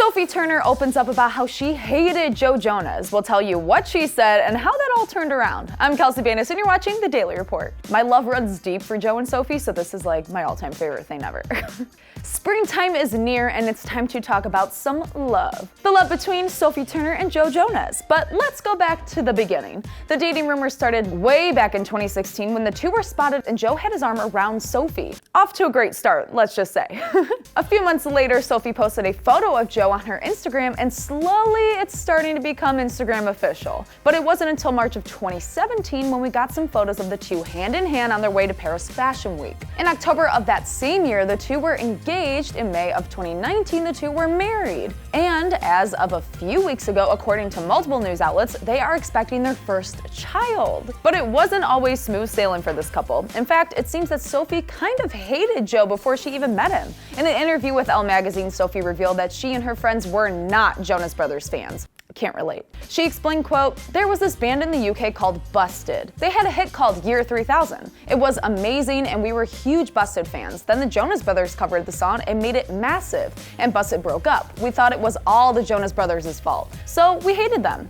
Sophie Turner opens up about how she hated Joe Jonas. We'll tell you what she said and how that all turned around. I'm Kelsey Banis and you're watching The Daily Report. My love runs deep for Joe and Sophie, so this is like my all-time favorite thing ever. Springtime is near and it's time to talk about some love. The love between Sophie Turner and Joe Jonas. But let's go back to the beginning. The dating rumors started way back in 2016 when the two were spotted and Joe had his arm around Sophie. Off to a great start, let's just say. A few months later, Sophie posted a photo of Joe on her Instagram and slowly it's starting to become Instagram official. But it wasn't until March of 2017 when we got some photos of the two hand in hand on their way to Paris Fashion Week. In October of that same year, the two were engaged. In May of 2019, the two were married. And as of a few weeks ago, according to multiple news outlets, they are expecting their first child. But it wasn't always smooth sailing for this couple. In fact, it seems that Sophie kind of hated Joe before she even met him. In an interview with Elle magazine, Sophie revealed that she and her friends were not Jonas Brothers fans. Can't relate. She explained, quote, "There was this band in the UK called Busted. They had a hit called Year 3000. It was amazing and we were huge Busted fans. Then the Jonas Brothers covered the song and made it massive, and Busted broke up. We thought it was all the Jonas Brothers' fault. So we hated them."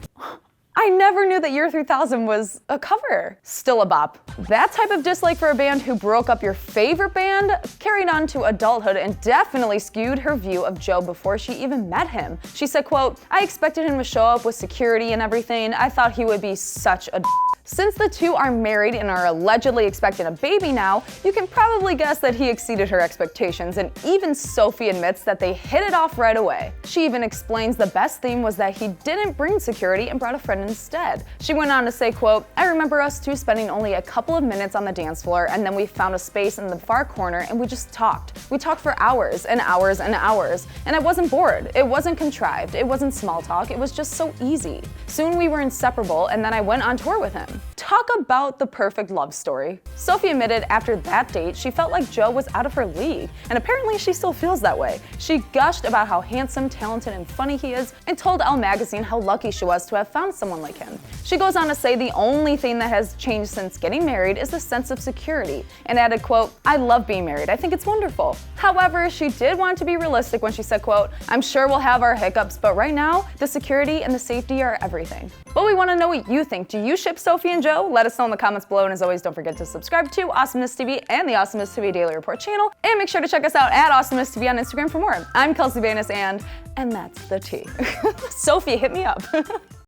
I never knew that Year 3000 was a cover. Still a bop. That type of dislike for a band who broke up your favorite band carried on to adulthood and definitely skewed her view of Joe before she even met him. She said, quote, "I expected him to show up with security and everything. I thought he would be such a d." Since the two are married and are allegedly expecting a baby now, you can probably guess that he exceeded her expectations, and even Sophie admits that they hit it off right away. She even explains the best thing was that he didn't bring security and brought a friend instead. She went on to say, quote, "I remember us two spending only a couple of minutes on the dance floor, and then we found a space in the far corner and we just talked. We talked for hours and hours and hours, and I wasn't bored. It wasn't contrived. It wasn't small talk. It was just so easy. Soon we were inseparable, and then I went on tour with him." Talk about the perfect love story. Sophie admitted after that date she felt like Joe was out of her league, and apparently she still feels that way. She gushed about how handsome, talented, and funny he is, and told Elle magazine how lucky she was to have found someone like him. She goes on to say the only thing that has changed since getting married is the sense of security, and added, quote, "I love being married. I think it's wonderful." However, she did want to be realistic when she said, quote, "I'm sure we'll have our hiccups, but right now, the security and the safety are everything." But we want to know what you think. Do you ship Sophie and Joe? Let us know in the comments below, and as always, don't forget to subscribe to Awesomeness TV and the Awesomeness TV Daily Report channel, and make sure to check us out at Awesomeness TV on Instagram for more. I'm Kelsey Banis, and that's the tea. Sophie, hit me up.